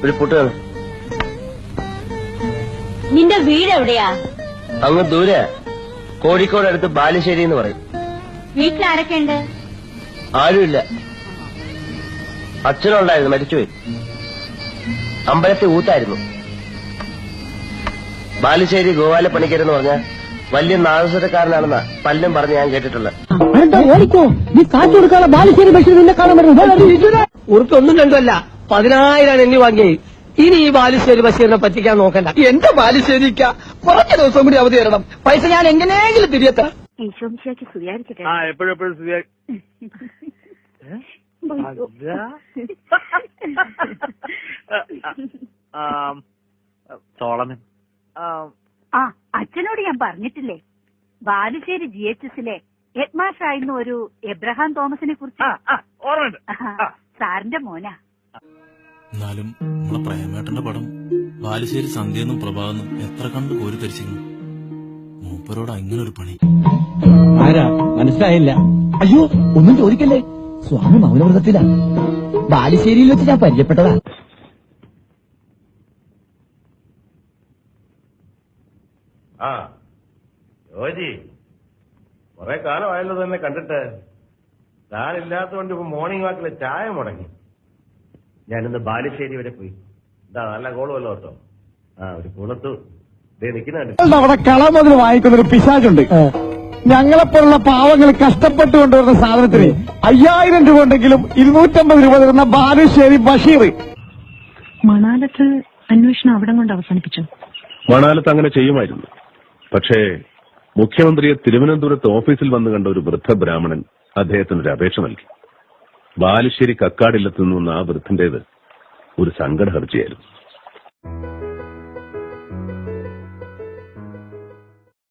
ഒരു പുട്ടാണ്. നിന്റെ വീട് എവിടെയാ? അങ്ങ് ദൂരെ, കോഴിക്കോട് അടുത്ത് ബാലുശ്ശേരി എന്ന് പറയും. വീട്ടിലാരൊക്കെ ഉണ്ട്? ആരുമില്ല. അച്ഛനുണ്ടായിരുന്നു, മരിച്ചുപോയി. അമ്പലത്തിൽ ഊത്തായിരുന്നു. ബാലുശ്ശേരി ഗോപാല പണിക്കരെന്ന് പറഞ്ഞ വലിയ നാഗസ്വരക്കാരനാണെന്നാ പലരും പറഞ്ഞ് ഞാൻ കേട്ടിട്ടുള്ളത്. നീ കാറ്റ് കൊടുക്കാതെ ബാലുശ്ശേരി ബഷീർ നിന്നെ കാണാൻ പറ്റും. ഉറുപ്പൊന്നും രണ്ടുമല്ല 10,000 എണ്ണി വാങ്ങി. ഇനി ഈ ബാലുശ്ശേരി ബഷീറിനെ പറ്റിക്കാൻ നോക്കണ്ട. എന്റെ ബാലുശ്ശേരിക്ക കുറച്ച് ദിവസം കൂടി അവധി തരണം. പൈസ ഞാൻ എങ്ങനെയെങ്കിലും തിരിയെത്താം. എപ്പോഴും സോളമൻ. അച്ഛനോട് ഞാൻ പറഞ്ഞിട്ടില്ലേ, ബാലുശ്ശേരി GHSലെ ഹെഡ് മാസ്റ്റർ ആയിരുന്ന ഒരു എബ്രഹാം തോമസിനെ കുറിച്ച്. ഓർമ്മയുണ്ട്. സാറിന്റെ മോനാ. എന്നാലും നമ്മളെ പ്രേമേട്ടന്റെ പടം ബാലുശ്ശേരി സന്ധ്യയെന്നും പ്രഭാതെന്നും എത്ര കണ്ട് കോരിത്തരിച്ചിരുന്നു. മൂപ്പരോട് ഇങ്ങനൊരു പണി. ആരാ മനസ്സിലായില്ല? അയ്യോ ഒന്നും ചോദിക്കല്ലേ, സ്വാമി മൗനവ്രതത്തിലാ. ബാലുശ്ശേരിയിൽ വെച്ച് ഞാൻ പരിചയപ്പെട്ടതാ. ജോജി, കുറെ കാലമായല്ലോ തന്നെ കണ്ടിട്ട്. താനില്ലാത്തതുകൊണ്ട് ഇപ്പൊ മോർണിംഗ് വാക്കിലെ ചായ മുടങ്ങി. ഞാനിന്ന് ബാലുശ്ശേരി വരെ പോയി. എന്താ നല്ല കോളുമല്ലോ കേട്ടോ. ഒരു കുളത്തു നിൽക്കുന്നുണ്ട്. അവിടെ കളമുതൽ വാങ്ങിക്കുന്നൊരു പിശാചുണ്ട്. ഞങ്ങളെപ്പോലുള്ള പാവങ്ങൾ കഷ്ടപ്പെട്ട് കൊണ്ടുവരുന്ന സാധനത്തിന് 5000 രൂപ ഉണ്ടെങ്കിലും 250 രൂപ തരുന്ന ബാലുശ്ശേരി ബഷീർ. മണാലത്ത് അന്വേഷണം അവിടം കൊണ്ട് അവസാനിപ്പിച്ചു. മണാലത്ത് അങ്ങനെ ചെയ്യുമായിരുന്നു. പക്ഷേ മുഖ്യമന്ത്രിയെ തിരുവനന്തപുരത്ത് ഓഫീസിൽ വന്നു കണ്ട ഒരു വൃദ്ധ ബ്രാഹ്മണൻ അദ്ദേഹത്തിനൊരു അപേക്ഷ നൽകി. ബാലുശ്ശേരി കക്കാടില്ലെത്തുന്ന ആ വൃദ്ധന്റേത് ഒരു സങ്കട ഹർജിയായിരുന്നു.